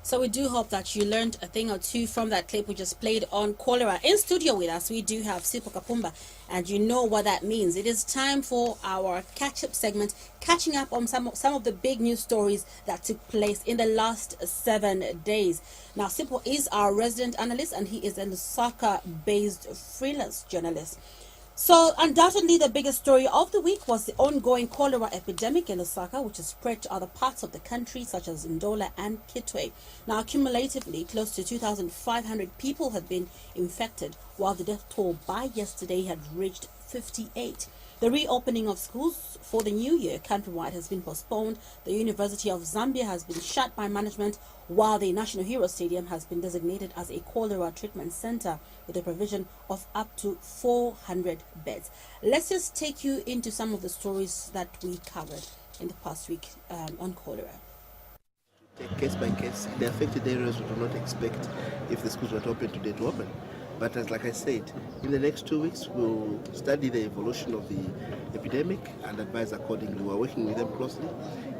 So we do hope that you learned a thing or two from that clip we just played on cholera. In studio with us, we do have Sipho Kapumba, and you know what that means. It is time for our catch-up segment, catching up on some of the big news stories that took place in the last 7 days. Now, Sipho is our resident analyst, and he is a Lusaka-based freelance journalist. So, undoubtedly, the biggest story of the week was the ongoing cholera epidemic in Lusaka, which has spread to other parts of the country, such as Ndola and Kitwe. Now, cumulatively, close to 2,500 people have been infected, while the death toll by yesterday had reached 58. The reopening of schools for the new year countrywide has been postponed. The University of Zambia has been shut by management, while the National Hero Stadium has been designated as a cholera treatment center with the provision of up to 400 beds. Let's just take you into some of the stories that we covered in the past week on cholera. Take case by case. The affected areas we do not expect, if the schools were to open today, to open. But as like I said, in the next 2 weeks, we'll study the evolution of the epidemic and advise accordingly. We're working with them closely.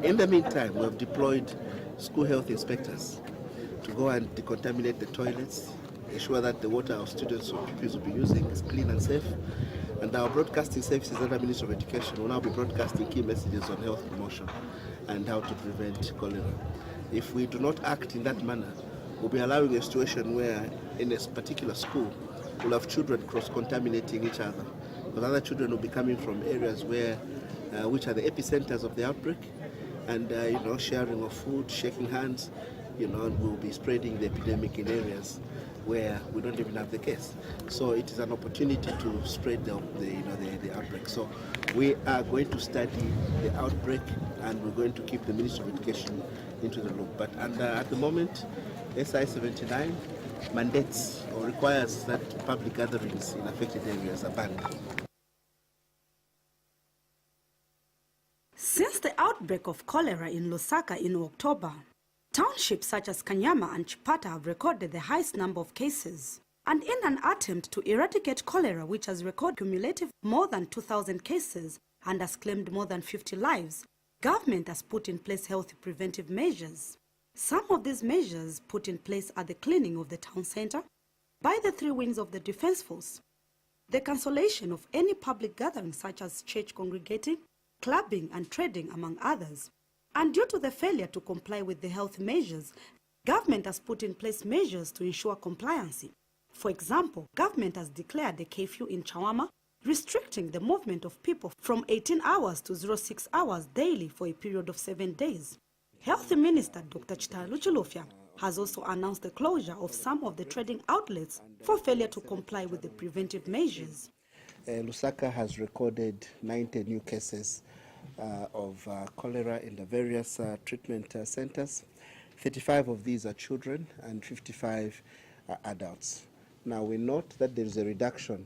In the meantime, we have deployed school health inspectors to go and decontaminate the toilets, ensure that the water our students or pupils will be using is clean and safe. And our broadcasting services under Ministry of Education will now be broadcasting key messages on health promotion and how to prevent cholera. If we do not act in that manner, we'll be allowing a situation where in a particular school we'll have children cross-contaminating each other, because other children will be coming from areas where which are the epicenters of the outbreak, and sharing of food, shaking hands, and we'll be spreading the epidemic in areas where we don't even have the case. So it is an opportunity to spread the outbreak. So we are going to study the outbreak, and we're going to keep the Ministry of Education into the loop. But at the moment, SI 79 mandates or requires that public gatherings in affected areas are banned. Since the outbreak of cholera in Lusaka in October, townships such as Kanyama and Chipata have recorded the highest number of cases. And in an attempt to eradicate cholera, which has recorded cumulative more than 2,000 cases and has claimed more than 50 lives, government has put in place healthy preventive measures. Some of these measures put in place are the cleaning of the town center by the 3 wings of the Defense Force, the cancellation of any public gatherings such as church congregating, clubbing and trading, among others. And due to the failure to comply with the health measures, government has put in place measures to ensure compliance. For example, government has declared the curfew in Chawama, restricting the movement of people from 18 hours to 06 hours daily for a period of 7 days. Health Minister Dr. Chitalu Chilufya has also announced the closure of some of the trading outlets for failure to comply with the preventive measures. Lusaka has recorded 90 new cases of cholera in the various treatment centers. 35 of these are children and 55 are adults. Now we note that there is a reduction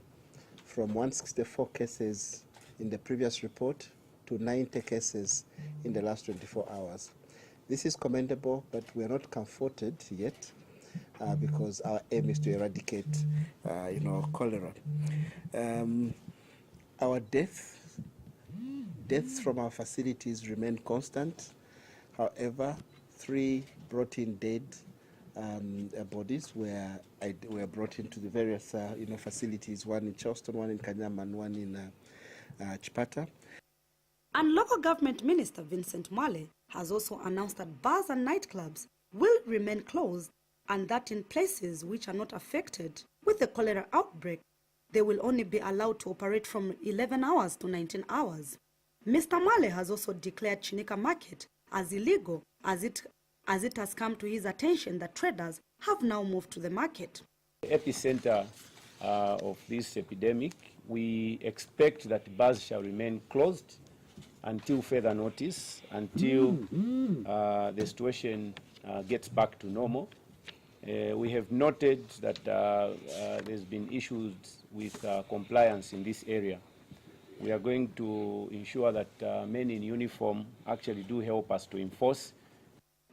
from 164 cases in the previous report to 90 cases in the last 24 hours. This is commendable, but we are not comforted yet because our aim is to eradicate, cholera. Our deaths from our facilities remain constant. However, 3 brought in dead bodies were brought into the various facilities, one in Charleston, one in Kanyama, and one in Chipata. And local government minister Vincent Mwale has also announced that bars and nightclubs will remain closed, and that in places which are not affected with the cholera outbreak, they will only be allowed to operate from 11 hours to 19 hours. Mr. Mwale has also declared Chinika Market as illegal, as it has come to his attention that traders have now moved to the market. The epicenter of this epidemic, we expect that bars shall remain closed until further notice, until the situation gets back to normal. We have noted that there's been issues with compliance in this area. We are going to ensure that men in uniform actually do help us to enforce.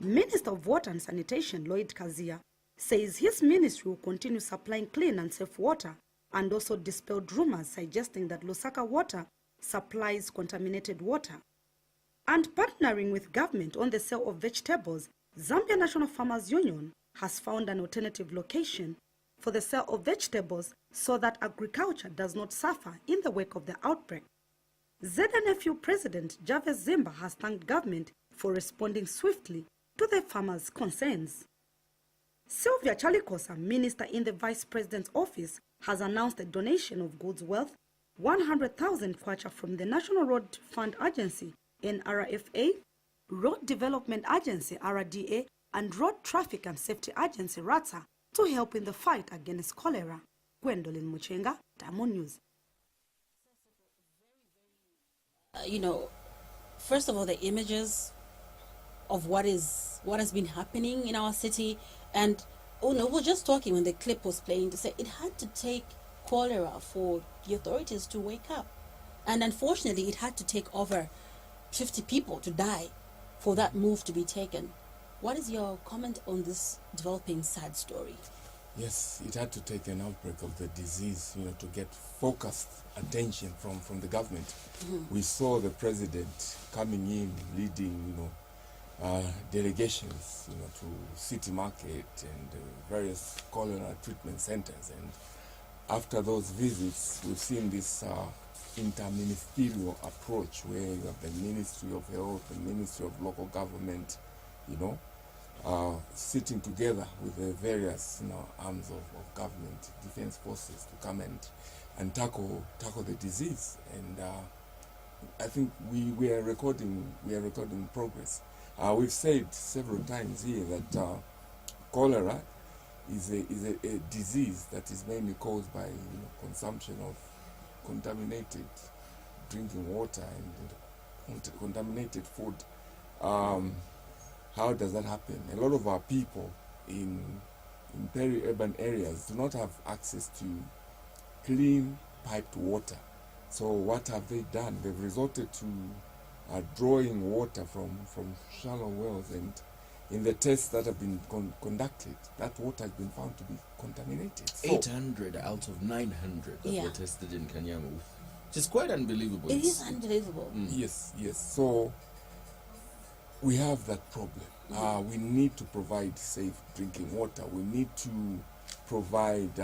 Minister of Water and Sanitation Lloyd Kazia says his ministry will continue supplying clean and safe water, and also dispelled rumors suggesting that Lusaka Water supplies contaminated water. And partnering with government on the sale of vegetables, Zambia National Farmers Union has found an alternative location for the sale of vegetables so that agriculture does not suffer in the wake of the outbreak. ZNFU President Javes Zimba has thanked government for responding swiftly to the farmers' concerns. Sylvia Chalikosa, Minister in the Vice President's office, has announced a donation of goods worth 100,000 kwacha from the National Road Fund Agency, NRFA, Road Development Agency, RDA, and Road Traffic and Safety Agency, RATSA, to help in the fight against cholera. Gwendolyn Muchenga, Diamond News. First of all, the images of what has been happening in our city, and we're just talking when the clip was playing to say it had to take cholera for the authorities to wake up, and unfortunately it had to take over 50 people to die for that move to be taken. What is your comment on this developing sad story? Yes, it had to take an outbreak of the disease, to get focused attention from the government. Mm-hmm. We saw the president coming in, leading, delegations, to City Market and various cholera treatment centers. And after those visits, we've seen this interministerial approach where you have the Ministry of Health, the Ministry of Local Government, sitting together with the various arms of government, defense forces to come and tackle the disease. And I think we are recording progress. We've said several times here that cholera is a disease that is mainly caused by consumption of contaminated drinking water and contaminated food. How does that happen? A lot of our people in peri-urban areas do not have access to clean piped water. So what have they done? They've resorted to drawing water from shallow wells, and in the tests that have been conducted, that water has been found to be contaminated. So 800 out of 900 that were tested in Kanyama, which is quite unbelievable. It is unbelievable. Yes. So we have that problem. We need to provide safe drinking water. We need to provide,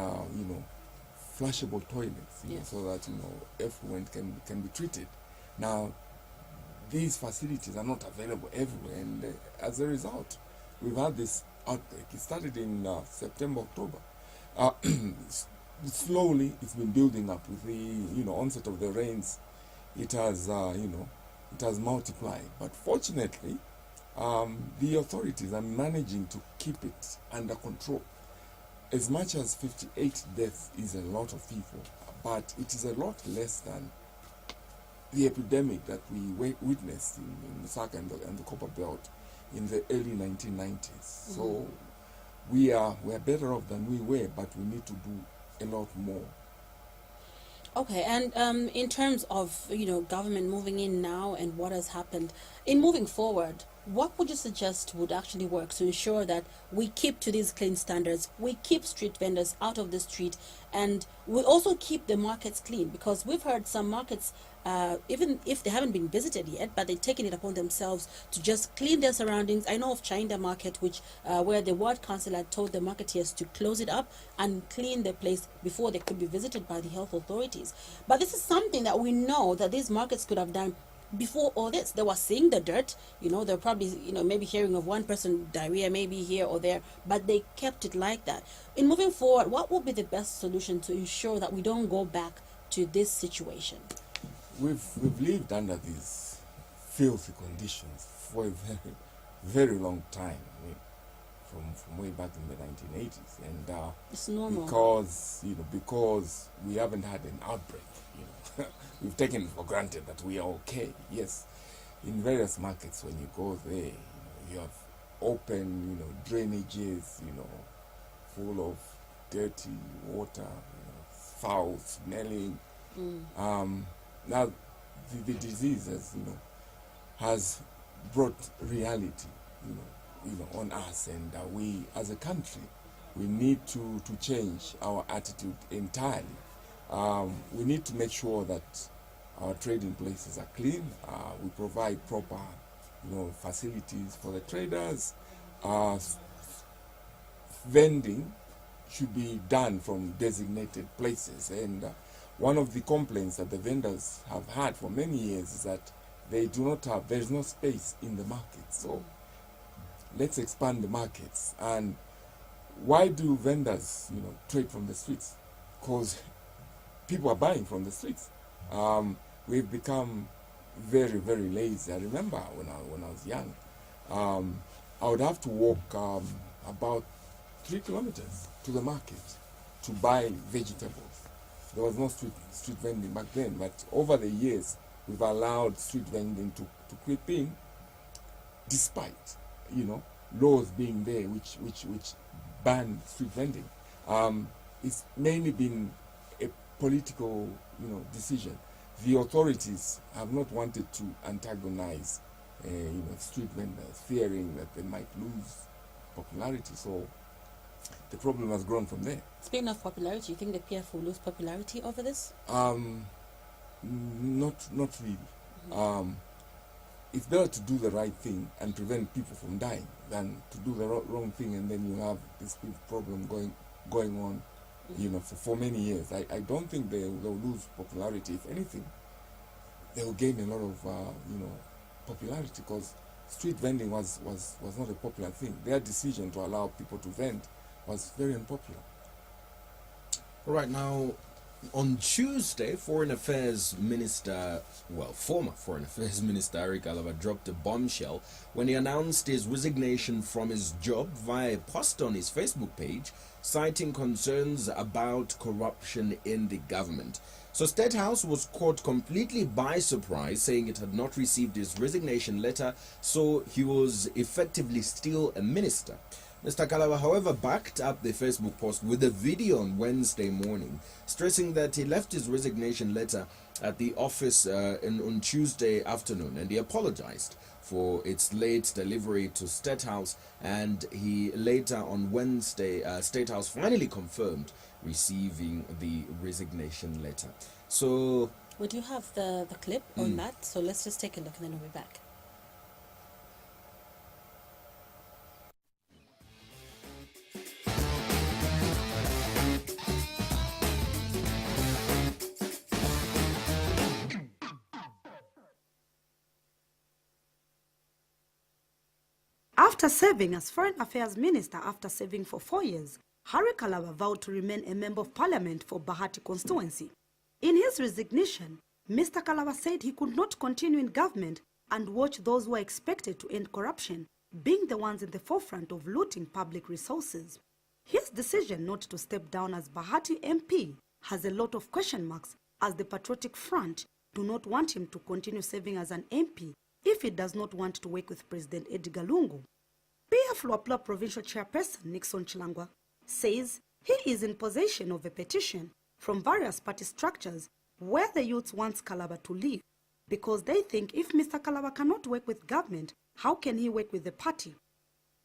flushable toilets, so that effluent can be treated. Now, these facilities are not available everywhere, and as a result, we've had this outbreak. It started in September, October. Slowly, it's been building up with the onset of the rains. It has multiplied, but fortunately, the authorities are managing to keep it under control. As much as 58 deaths is a lot of people, but it is a lot less than the epidemic that we witnessed in Lusaka and the Copper Belt in the early 1990s. Mm-hmm. So we are better off than we were, but we need to do a lot more. Okay, and in terms of government moving in now and what has happened, in moving forward, what would you suggest would actually work to ensure that we keep to these clean standards, we keep street vendors out of the street, and we also keep the markets clean? Because we've heard some markets, even if they haven't been visited yet, but they're taking it upon themselves to just clean their surroundings. I know of Chainda Market, which where the ward councillor told the marketeers to close it up and clean the place before they could be visited by the health authorities. But this is something that we know that these markets could have done before all this. They were seeing the dirt, they're probably, maybe hearing of one person diarrhea maybe here or there, but they kept it like that. In moving forward, what would be the best solution to ensure that we don't go back to this situation? We've lived under these filthy conditions for a very, very long time. From way back in the 1980s, and it's normal because we haven't had an outbreak. We've taken it for granted that we are okay. Yes, in various markets, when you go there, you have open, drainages, full of dirty water, foul smelling. Now, the disease has brought reality, on us, and we, as a country, we need to change our attitude entirely. We need to make sure that our trading places are clean. We provide proper, facilities for the traders. vending should be done from designated places. And one of the complaints that the vendors have had for many years is that there's no space in the market. So let's expand the markets. And why do vendors, trade from the streets? Because people are buying from the streets. We've become very, very lazy. I remember when I was young, I would have to walk about 3 kilometers to the market to buy vegetables. There was no street vending back then, but over the years, we've allowed street vending to creep in, despite, laws being there which ban street vending. It's mainly been a political, decision. The authorities have not wanted to antagonize, street vendors, fearing that they might lose popularity. So the problem has grown from there. Speaking of popularity, you think the PF will lose popularity over this? Not really. It's better to do the right thing and prevent people from dying than to do the wrong thing and then you have this big problem going on, for many years. I don't think they'll lose popularity. If anything, they will gain a lot of, popularity, because street vending was not a popular thing. Their decision to allow people to vend was very unpopular. All right, now, on Tuesday, Former Foreign Affairs Minister Harry Kalaba dropped a bombshell when he announced his resignation from his job via a post on his Facebook page, citing concerns about corruption in the government. So State House was caught completely by surprise, saying it had not received his resignation letter, so he was effectively still a minister. Mr. Kalaba, however, backed up the Facebook post with a video on Wednesday morning, stressing that he left his resignation letter at the office on Tuesday afternoon, and he apologized for its late delivery to State House, and he later on Wednesday, State House finally confirmed receiving the resignation letter. So we do have the clip on that, so let's just take a look and then we'll be back. After serving as Foreign Affairs Minister after serving for 4 years, Harry Kalaba vowed to remain a Member of Parliament for Bahati constituency. In his resignation, Mr. Kalaba said he could not continue in government and watch those who are expected to end corruption being the ones in the forefront of looting public resources. His decision not to step down as Bahati MP has a lot of question marks, as the Patriotic Front do not want him to continue serving as an MP if he does not want to work with President Edgar Lungu. PF Luapula Provincial Chairperson Nixon Chilangwa says he is in possession of a petition from various party structures where the youth wants Kalaba to leave, because they think if Mr. Kalaba cannot work with government, how can he work with the party?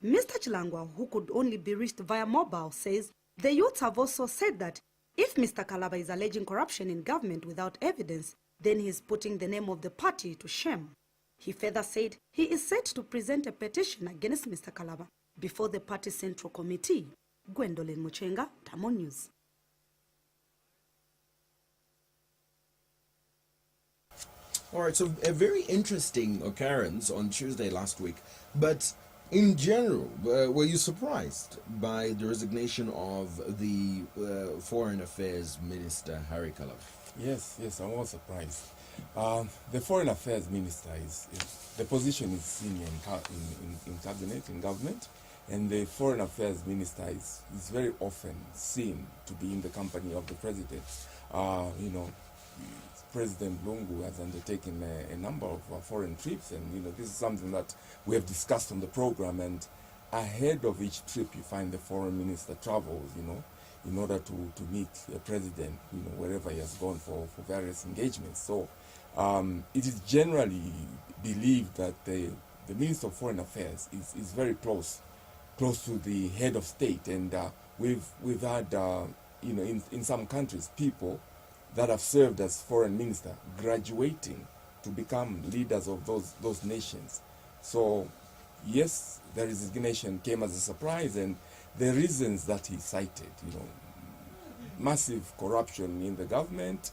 Mr. Chilangwa, who could only be reached via mobile, says the youths have also said that if Mr. Kalaba is alleging corruption in government without evidence, then he is putting the name of the party to shame. He further said he is set to present a petition against Mr. Kalaba before the party central committee. Gwendolyn Muchenga, Tamon News. All right, so a very interesting occurrence on Tuesday last week. But in general, were you surprised by the resignation of the Foreign Affairs Minister, Harry Kalaba? Yes, I was surprised. The Foreign Affairs Minister the position is senior in cabinet, in government, and the Foreign Affairs Minister is very often seen to be in the company of the President. President Lungu has undertaken a number of foreign trips, and this is something that we have discussed on the program, and ahead of each trip you find the foreign minister travels, in order to meet the president, wherever he has gone for various engagements. So it is generally believed that the Minister of Foreign Affairs is very close to the head of state, and we've had in some countries people that have served as foreign minister graduating to become leaders of those nations. So yes, the resignation came as a surprise, and the reasons that he cited, massive corruption in the government.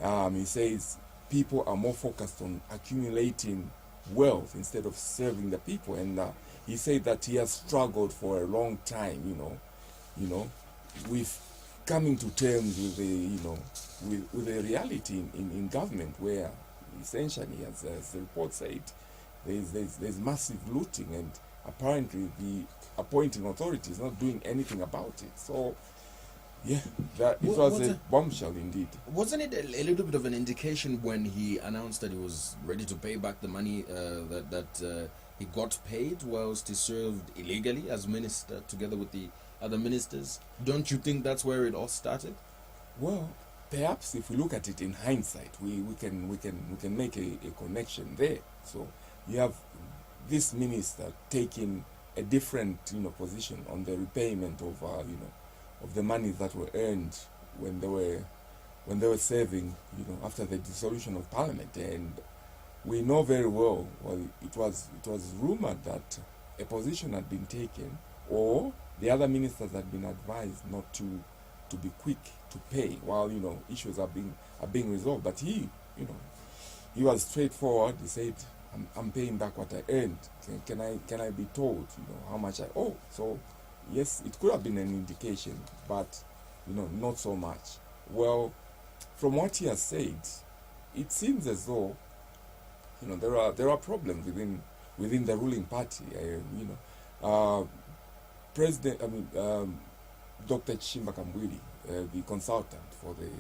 He says people are more focused on accumulating wealth instead of serving the people, and he said that he has struggled for a long time, with coming to terms with the reality in government, where essentially, as the report said, there's massive looting, and apparently the appointing authority is not doing anything about it. So, yeah, it was a bombshell indeed. Wasn't it a little bit of an indication when he announced that he was ready to pay back the money that he got paid whilst he served illegally as minister together with the other ministers? Don't you think that's where it all started? Well, perhaps if we look at it in hindsight, we can make a connection there. So you have this minister taking a different position on the repayment of of the money that were earned when they were serving after the dissolution of parliament. And we know very well, it was rumored that a position had been taken, or the other ministers had been advised not to be quick to pay while issues are being resolved. But he was straightforward. He said, I'm paying back what I earned. Can I be told how much I owe? So yes, it could have been an indication, but not so much. Well, from what he has said, it seems as though there are problems within the ruling party. Dr. Chimba Kambwili, the consultant for the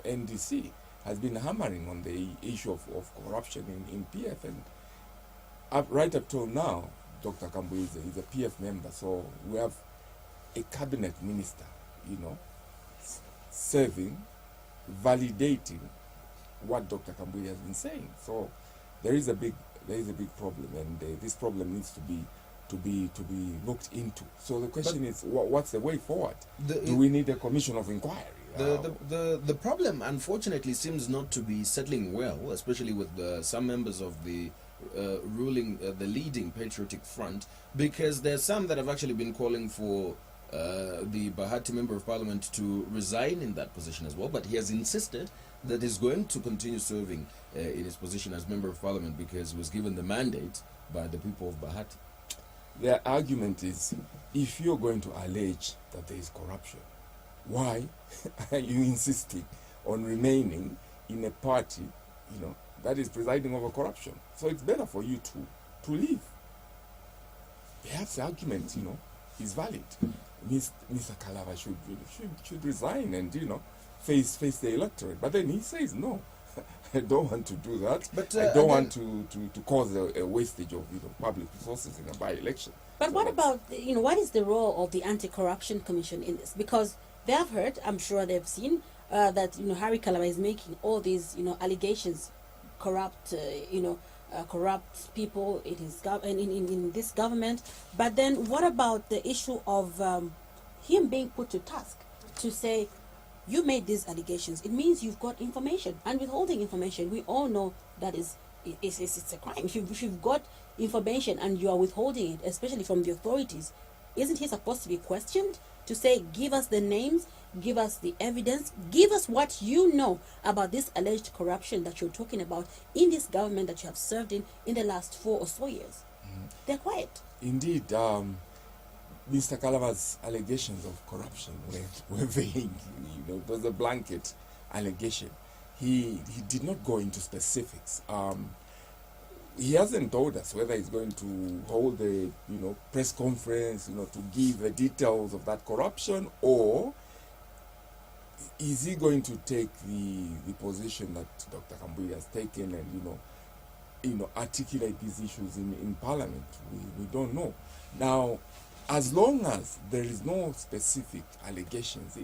NDC, has been hammering on the issue of corruption in PF, and right up till now, Dr. Kambwili is a PF member, so we have a cabinet minister, serving, validating what Dr. Kambwili has been saying. So there is a big problem, and this problem needs to be looked into. So the question is, what's the way forward? Do we need a commission of inquiry? The problem, unfortunately, seems not to be settling well, especially with some members of the the leading Patriotic Front, because there's some that have actually been calling for the Bahati Member of Parliament to resign in that position as well, but he has insisted that he's going to continue serving in his position as Member of Parliament because he was given the mandate by the people of Bahati. Their argument is, if you're going to allege that there is corruption, why are you insisting on remaining in a party, that is presiding over corruption? So it's better for you to leave. Perhaps the argument, is valid. Mr. Kalava should resign and, face the electorate. But then he says, no, I don't want to do that. But I don't want to cause a wastage of public resources in a by-election. But so what about, what is the role of the Anti-Corruption Commission in this? Because they have heard, I'm sure they've seen, that, Harry Kalava is making all these, allegations, corrupt people in his in this government. But then what about the issue of him being put to task to say, you made these allegations, it means you've got information, and withholding information, we all know that it's a crime. If you've got information and you are withholding it, especially from the authorities, isn't he supposed to be questioned to say, give us the names, give us the evidence, give us what you know about this alleged corruption that you're talking about in this government that you have served in the last 4 or so years? They're quiet. Indeed, Mr. Kalava's allegations of corruption were vague. It was a blanket allegation. He did not go into specifics. He hasn't told us whether he's going to hold a press conference to give the details of that corruption, or is he going to take the position that Dr. Kambwili has taken and articulate these issues in Parliament? We don't know. Now, as long as there is no specific allegations,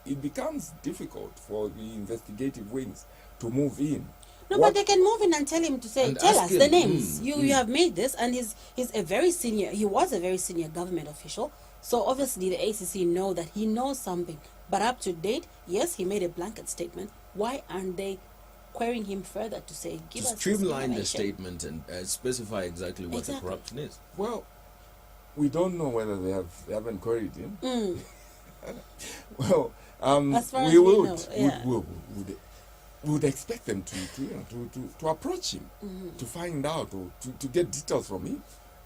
it becomes difficult for the investigative wings to move in. No, but they can move in and tell him to say, tell us the names. You have made this, and he was a very senior government official. So obviously the ACC know that he knows something. But up to date, yes, he made a blanket statement. Why aren't they querying him further to say, give To us this streamline the information. statement and specify exactly what Exactly. the corruption is. Well, we don't know whether they haven't queried him. Well, As far as we we would, know, yeah. we would expect them to approach him, to find out or to get details from him.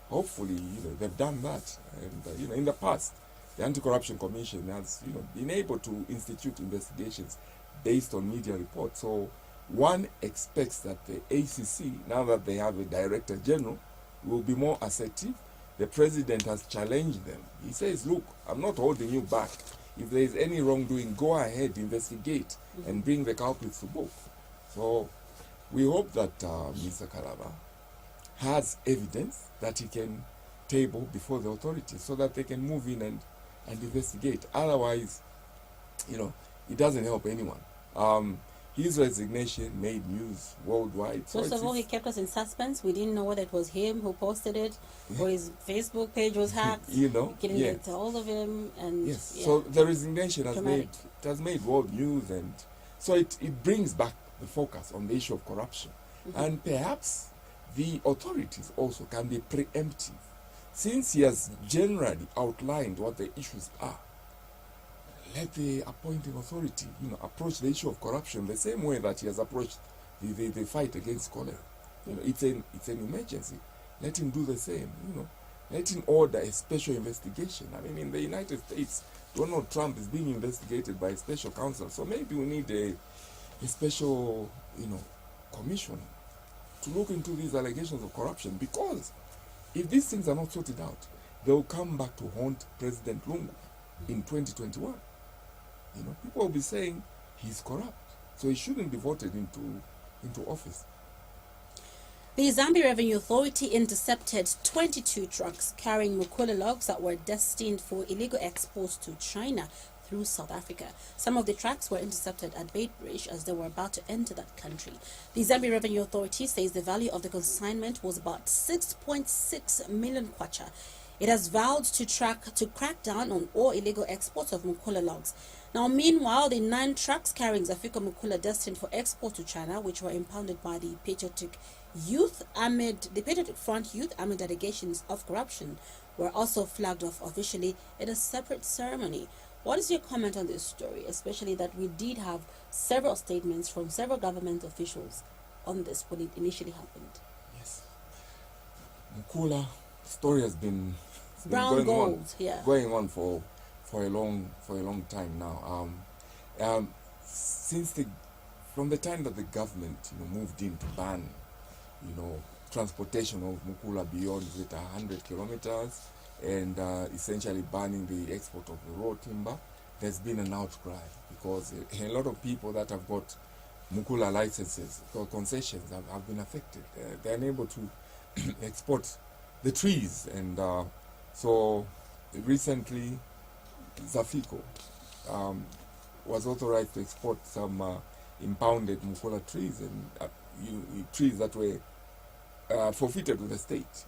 Hopefully, they've done that. And in the past, the Anti-Corruption Commission has been able to institute investigations based on media reports. So one expects that the ACC, now that they have a Director General, will be more assertive. The President has challenged them. He says, look, I'm not holding you back. If there is any wrongdoing, go ahead, investigate, and bring the culprits to book. So we hope that Mr. Kalaba has evidence that he can table before the authorities so that they can move in and investigate. Otherwise, it doesn't help anyone. His resignation made news worldwide. First of all, he kept us in suspense. We didn't know whether it was him who posted it or his Facebook page was hacked. We couldn't get hold of him. And yes. yeah. So the resignation Dramatic. has made world news, and so it brings back the focus on the issue of corruption. And perhaps the authorities also can be preemptive. Since he has generally outlined what the issues are, let the appointing authority, approach the issue of corruption the same way that he has approached the fight against cholera. It's an emergency. Let him do the same. Let him order a special investigation. I mean, in the United States, Donald Trump is being investigated by a special counsel. So maybe we need a special, commission to look into these allegations of corruption, because if these things are not sorted out, they will come back to haunt President Lungu in 2021. People will be saying he's corrupt, so he shouldn't be voted into office. The Zambia Revenue Authority intercepted 22 trucks carrying mukula logs that were destined for illegal exports to China through South Africa. Some of the trucks were intercepted at Beitbridge as they were about to enter that country. The Zambia Revenue Authority says the value of the consignment was about 6.6 million kwacha. It has vowed to crack down on all illegal exports of mukula logs. Now, meanwhile, the 9 trucks carrying Zafika mukula destined for export to China, which were impounded by the Patriotic Front Youth amid allegations of corruption, were also flagged off officially in a separate ceremony. What is your comment on this story, especially that we did have several statements from several government officials on this when it initially happened? Yes. Mukula story has been Brown going gold, on, yeah. going on for a long time now. From the time that the government moved in to ban transportation of mukula beyond 100 kilometers and essentially banning the export of the raw timber, there's been an outcry because a lot of people that have got mukula licenses or concessions have been affected. They're unable to export the trees, and so recently Zafiko was authorized to export some impounded mukula trees and trees that were forfeited to the state,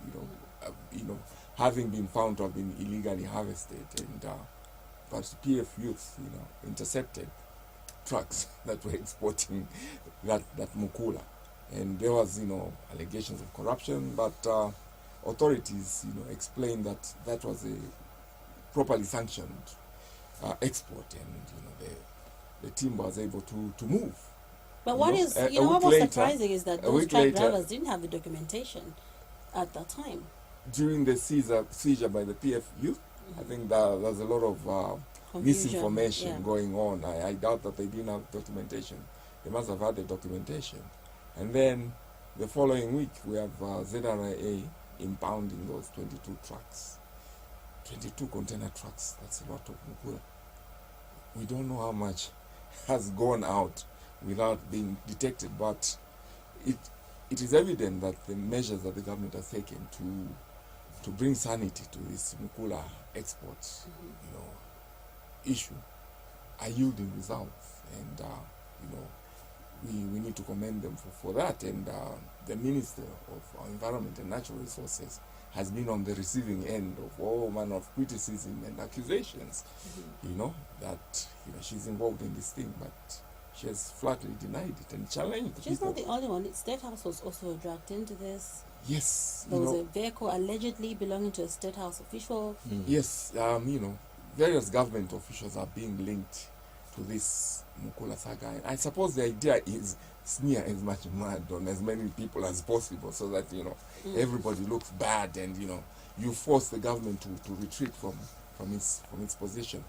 having been found to have been illegally harvested, and but PF youth, intercepted trucks that were exporting that mukula, and there was, allegations of corruption, but authorities, explained that that was a properly sanctioned export, and the timber was able to move. But what was surprising is that those truck drivers didn't have the documentation at that time. During the seizure by the PF youth, I think there's a lot of misinformation going on. I doubt that they didn't have documentation. They must have had the documentation. And then the following week, we have ZRA impounding those 22 trucks. 22 container trucks, that's a lot of mukula. We don't know how much has gone out without being detected, but it is evident that the measures that the government has taken to bring sanity to this mukula exports issue are yielding results, and we need to commend them for that, and the Minister of Environment and Natural Resources has been on the receiving end of all manner of criticism and accusations, that she's involved in this thing, but she has flatly denied it and challenged the She's people. not the only one. State House was also dragged into this. Yes, There was a vehicle allegedly belonging to a State House official. Yes, various government officials are being linked to this Mukula saga. And I suppose the idea is smear as much mud on as many people as possible, so that everybody looks bad, and you force the government to retreat from its position.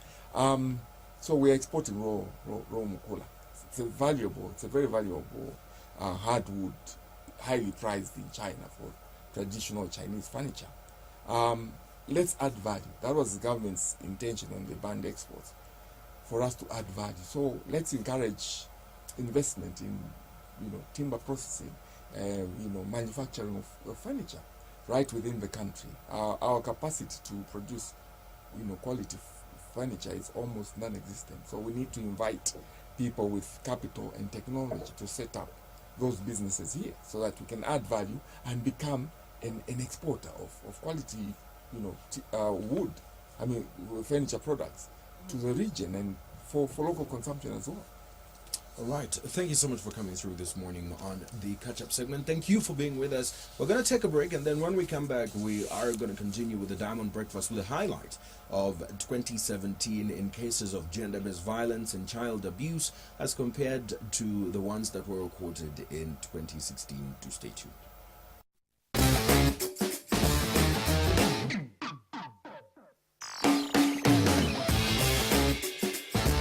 So we are exporting raw Mukula. It's a very valuable hardwood, highly prized in China for traditional Chinese furniture. Let's add value. That was the government's intention on the banned exports, for us to add value. So let's encourage investment in timber processing, manufacturing of furniture right within the country. Our capacity to produce quality furniture is almost non-existent. So we need to invite people with capital and technology to set up those businesses here, so that we can add value and become an exporter of quality wood, furniture products to the region and for local consumption as well. All right. Thank you so much for coming through this morning on the catch-up segment. Thank you for being with us. We're going to take a break, and then when we come back, we are going to continue with the Diamond Breakfast with a highlight of 2017 in cases of gender-based violence and child abuse as compared to the ones that were recorded in 2016. Do stay tuned.